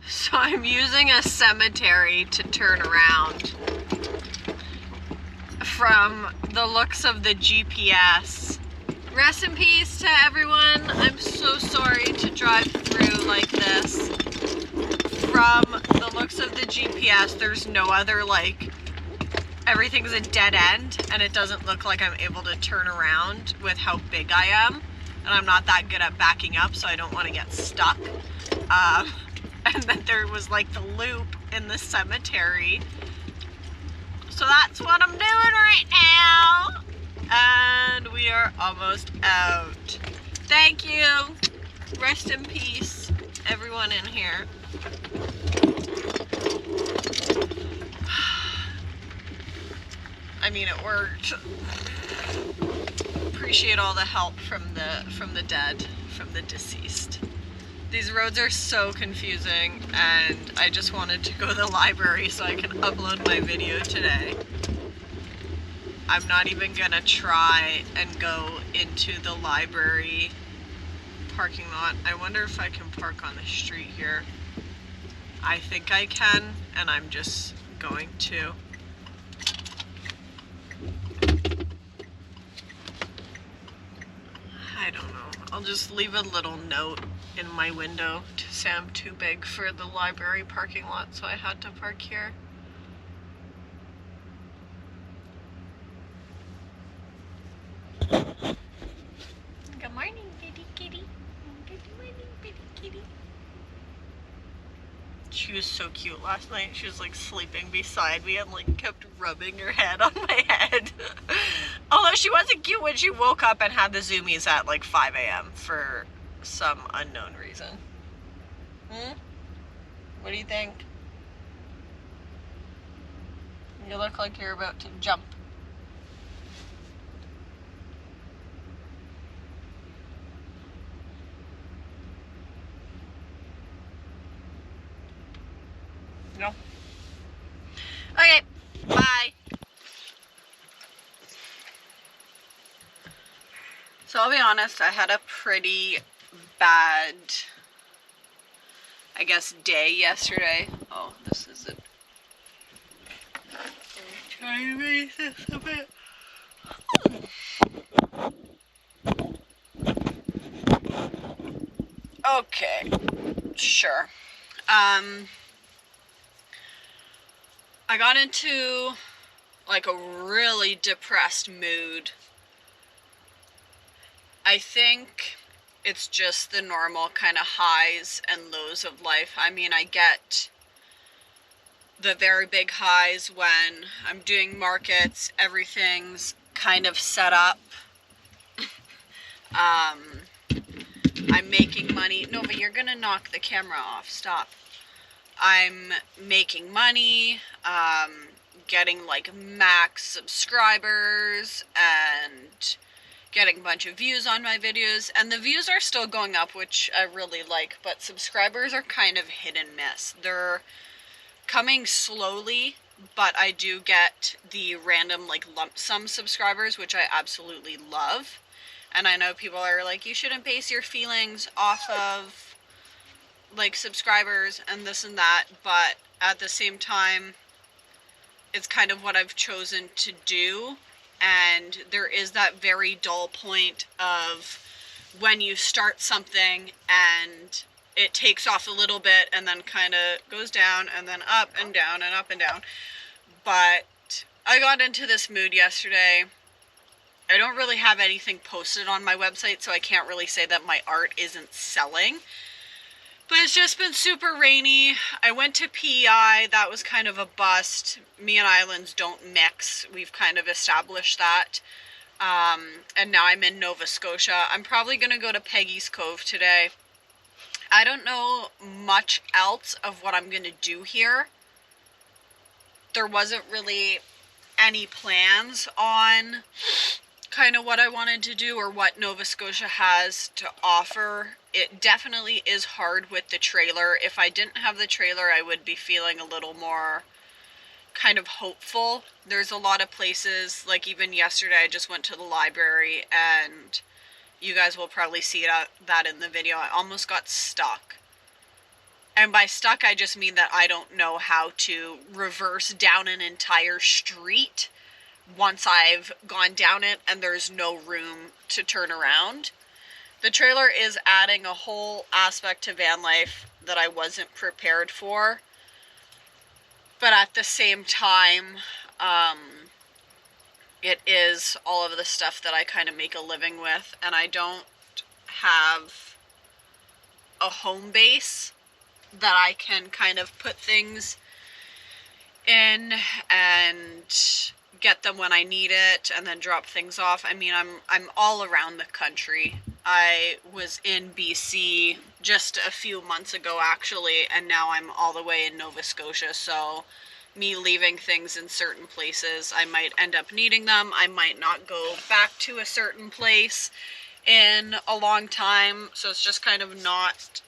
So I'm using a cemetery to turn around. From the looks of the GPS. Rest in peace to everyone. I'm so sorry to drive through like this. From the looks of the GPS, there's no other, like, everything's a dead end, and it doesn't look like I'm able to turn around with how big I am. And I'm not that good at backing up, so I don't want to get stuck. And then there was like the loop in the cemetery. So that's what I'm doing right now. And we are almost out. Thank you. Rest in peace, everyone in here. I mean, it worked. Appreciate all the help from the dead, from the deceased. These roads are so confusing, and I just wanted to go to the library so I can upload my video today. I'm not even gonna try and go into the library parking lot. I wonder if I can park on the street here. I think I can, and I'm just going to. I don't know. I'll just leave a little note in my window to say I'm too big for the library parking lot, so I had to park here. Good morning, bitty kitty. Good morning, bitty kitty. She was so cute last night. She was like sleeping beside me and like kept rubbing her head on my head. Although she wasn't cute when she woke up and had the zoomies at like 5 a.m. for some unknown reason. What do you think? You look like you're about to jump. No? Okay, bye. So I'll be honest, I had a pretty bad, I guess, day yesterday. Oh, this is it. I'm trying to raise this a bit. Okay, sure. I got into like a really depressed mood. I think it's just the normal kind of highs and lows of life. I mean, I get the very big highs when I'm doing markets, everything's kind of set up. I'm making money. No, but you're gonna knock the camera off. Stop. I'm making money, getting like max subscribers and getting a bunch of views on my videos, and the views are still going up, which I really like, but subscribers are kind of hit and miss. They're coming slowly, but I do get the random like lump sum subscribers, which I absolutely love. And I know people are like, you shouldn't base your feelings off of like subscribers and this and that, but at the same time, it's kind of what I've chosen to do. And there is that very dull point of when you start something and it takes off a little bit and then kind of goes down and then up and down and up and down. But I got into this mood yesterday. I don't really have anything posted on my website, so I can't really say that my art isn't selling. But it's just been super rainy. I went to PEI. That was kind of a bust. Me and islands don't mix. We've kind of established that. And now I'm in Nova Scotia. I'm probably going to go to Peggy's Cove today. I don't know much else of what I'm going to do here. There wasn't really any plans on kind of what I wanted to do or what Nova Scotia has to offer. It definitely is hard with the trailer. If I didn't have the trailer, I would be feeling a little more kind of hopeful. There's a lot of places, like even yesterday I just went to the library, and you guys will probably see that in the video. I almost got stuck. And by stuck, I just mean that I don't know how to reverse down an entire street once I've gone down it and there's no room to turn around. The trailer is adding a whole aspect to van life that I wasn't prepared for. But at the same time, it is all of the stuff that I kind of make a living with, and I don't have a home base that I can kind of put things in and get them when I need it and then drop things off. I mean, I'm all around the country. I was in BC just a few months ago actually, and now I'm all the way in Nova Scotia, so me leaving things in certain places, I might end up needing them. I might not go back to a certain place in a long time, so it's just kind of not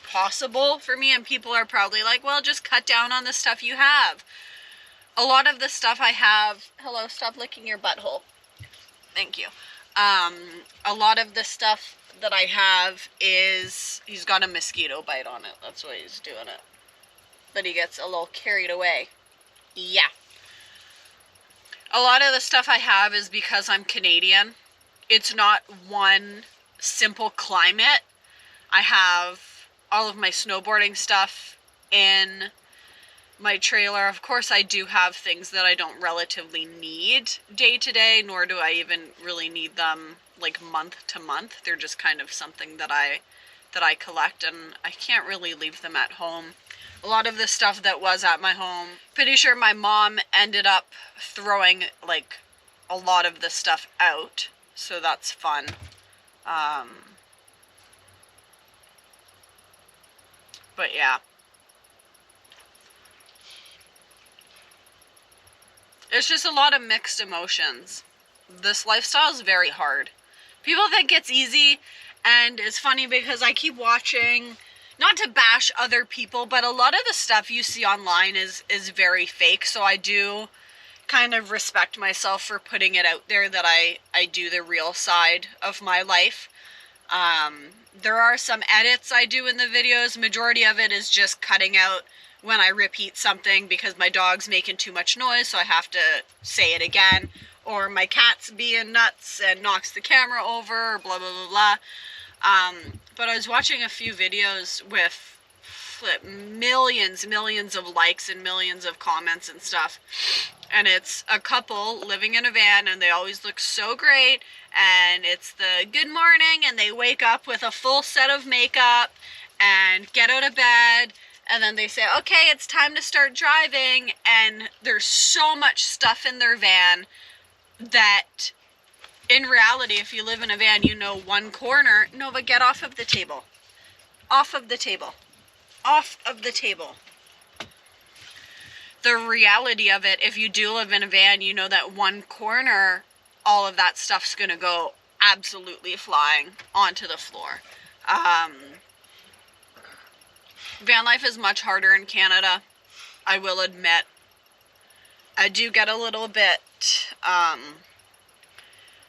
possible for me. And people are probably like, well, just cut down on the stuff you have. A lot of the stuff I have, hello, stop licking your butthole. Thank you. A lot of the stuff that I have is, he's got a mosquito bite on it. That's why he's doing it. But he gets a little carried away. Yeah. A lot of the stuff I have is because I'm Canadian. It's not one simple climate. I have all of my snowboarding stuff in my trailer. Of course, I do have things that I don't relatively need day to day, nor do I even really need them like month to month. They're just kind of something that I collect, and I can't really leave them at home. A lot of the stuff that was at my home, pretty sure my mom ended up throwing like a lot of the stuff out, so that's fun. But yeah. It's just a lot of mixed emotions. This lifestyle is very hard. People think it's easy, and it's funny because I keep watching, not to bash other people, but a lot of the stuff you see online is very fake, so I do kind of respect myself for putting it out there that I do the real side of my life. There are some edits I do in the videos. Majority of it is just cutting out when I repeat something because my dog's making too much noise, so I have to say it again, or my cat's being nuts and knocks the camera over, or blah, blah, blah, blah. But I was watching a few videos with millions of likes and millions of comments and stuff, and it's a couple living in a van, and they always look so great, and it's the good morning, and they wake up with a full set of makeup and get out of bed, and then they say, okay, it's time to start driving, and there's so much stuff in their van that in reality, if you live in a van, you know one corner. No, but get off of the table. Off of the table. Off of the table. The reality of it, if you do live in a van, you know that one corner, all of that stuff's gonna go absolutely flying onto the floor. Van life is much harder in Canada, I will admit. I do get a little bit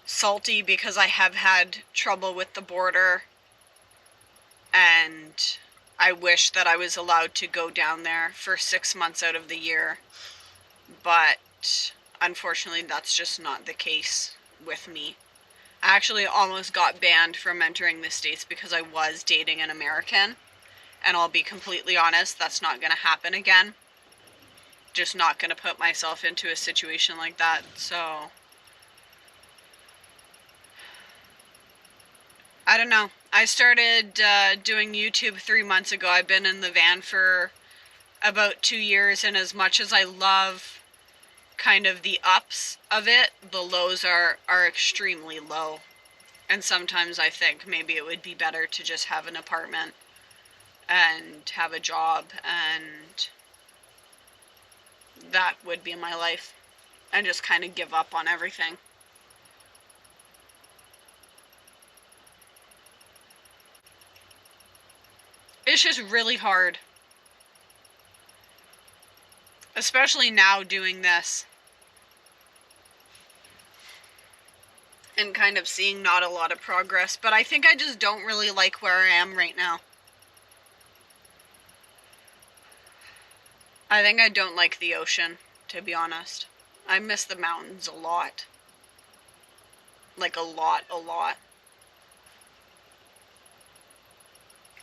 salty because I have had trouble with the border, and I wish that I was allowed to go down there for 6 months out of the year, but unfortunately that's just not the case with me. I actually almost got banned from entering the States because I was dating an American, and I'll be completely honest, that's not going to happen again. Just not going to put myself into a situation like that, so I don't know. I started doing YouTube 3 months ago. I've been in the van for about 2 years, and as much as I love kind of the ups of it, the lows are extremely low. And sometimes I think maybe it would be better to just have an apartment and have a job, and that would be my life, and just kind of give up on everything. It's just really hard. Especially now doing this. And kind of seeing not a lot of progress. But I think I just don't really like where I am right now. I think I don't like the ocean, to be honest. I miss the mountains a lot. Like a lot.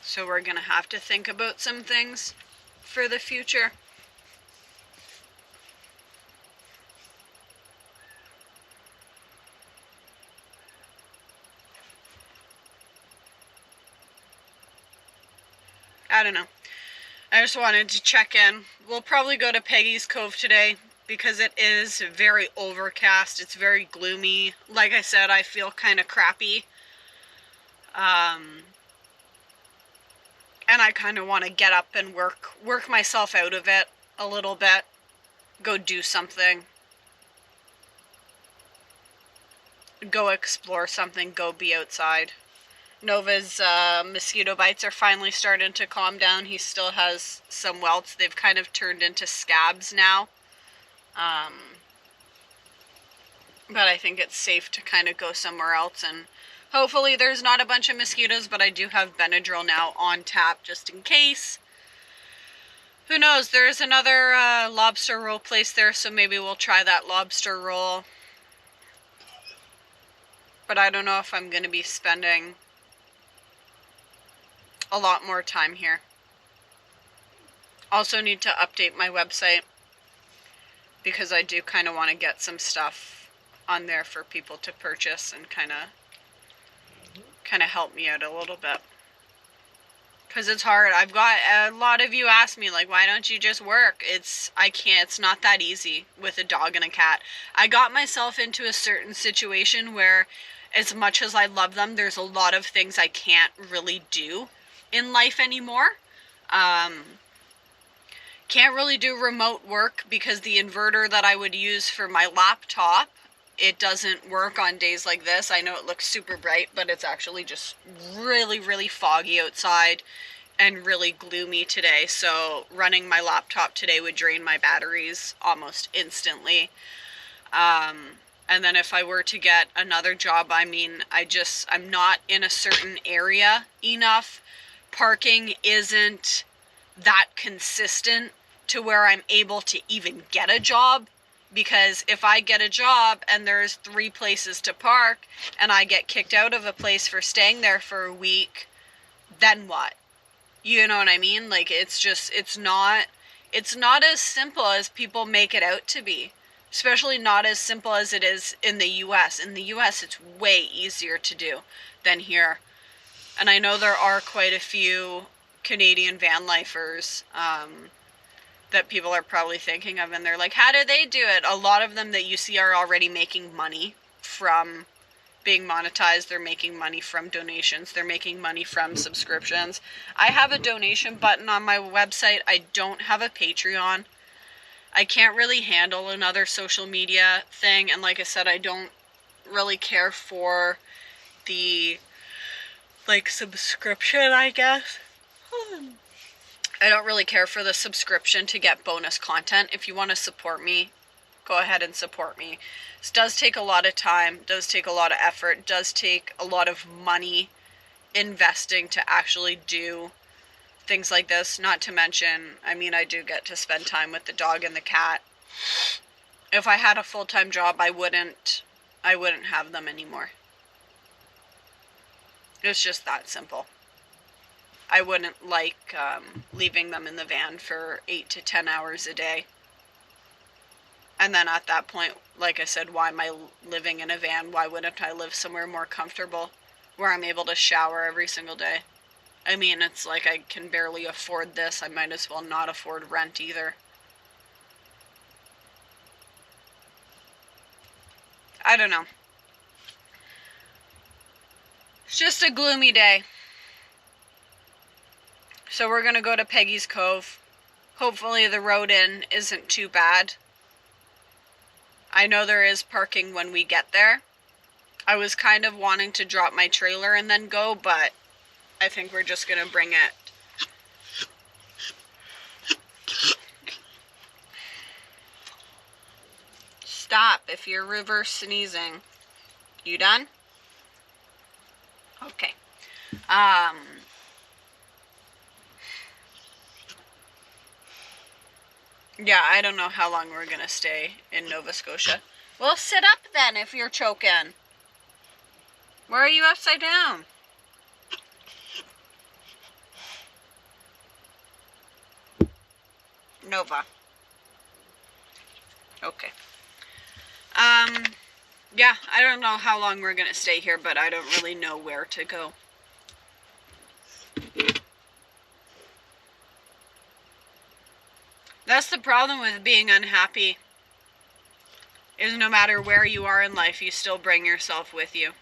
So we're gonna have to think about some things for the future. I don't know. I just wanted to check in. We'll probably go to Peggy's Cove today because it is very overcast. It's very gloomy. Like I said, I feel kind of crappy. And I kind of want to get up and work myself out of it a little bit. Go do something. Go explore something. Go be outside. Nova's mosquito bites are finally starting to calm down. He still has some welts. They've kind of turned into scabs now. But I think it's safe to kind of go somewhere else, and hopefully there's not a bunch of mosquitoes, but I do have Benadryl now on tap just in case. Who knows? There's another lobster roll place there, so maybe we'll try that lobster roll. But I don't know if I'm going to be spending a lot more time here. Also need to update my website because I do kind of want to get some stuff on there for people to purchase and kind of help me out a little bit. Because it's hard. I've got a lot of you ask me, like, why don't you just work? I can't. It's not that easy with a dog and a cat. I got myself into a certain situation where, as much as I love them, there's a lot of things I can't really do in life anymore. Can't really do remote work because the inverter that I would use for my laptop, it doesn't work on days like this. I know it looks super bright, but it's actually just really, really foggy outside and really gloomy today. So running my laptop today would drain my batteries almost instantly. And then if I were to get another job, I mean, I'm not in a certain area enough. Parking isn't that consistent to where I'm able to even get a job. Because if I get a job and there's 3 places to park and I get kicked out of a place for staying there for a week, then what? You know what I mean? Like, it's not as simple as people make it out to be. Especially not as simple as it is in the US. In the US, it's way easier to do than here. And I know there are quite a few Canadian van lifers that people are probably thinking of, and they're like, how do they do it? A lot of them that you see are already making money from being monetized. They're making money from donations. They're making money from subscriptions. I have a donation button on my website. I don't have a Patreon. I can't really handle another social media thing, and like I said, I don't really care for the, like, subscription, I guess. I don't really care for the subscription to get bonus content. If you want to support me, go ahead and support me. This does take a lot of time, does take a lot of effort, does take a lot of money investing to actually do things like this. Not to mention, I mean, I do get to spend time with the dog and the cat. If I had a full-time job, I wouldn't have them anymore. It's just that simple. I wouldn't like leaving them in the van for 8 to 10 hours a day. And then at that point, like I said, why am I living in a van? Why wouldn't I live somewhere more comfortable where I'm able to shower every single day? I mean, it's like I can barely afford this. I might as well not afford rent either. I don't know. It's just a gloomy day. So we're going to go to Peggy's Cove. Hopefully the road in isn't too bad. I know there is parking when we get there. I was kind of wanting to drop my trailer and then go, but I think we're just going to bring it. Stop if you're reverse sneezing. You done? Okay. Yeah, I don't know how long we're gonna stay in Nova Scotia. Well, sit up then if you're choking. Why are you upside down? Nova. Okay. Yeah, I don't know how long we're gonna stay here, but I don't really know where to go. That's the problem with being unhappy, is no matter where you are in life, you still bring yourself with you.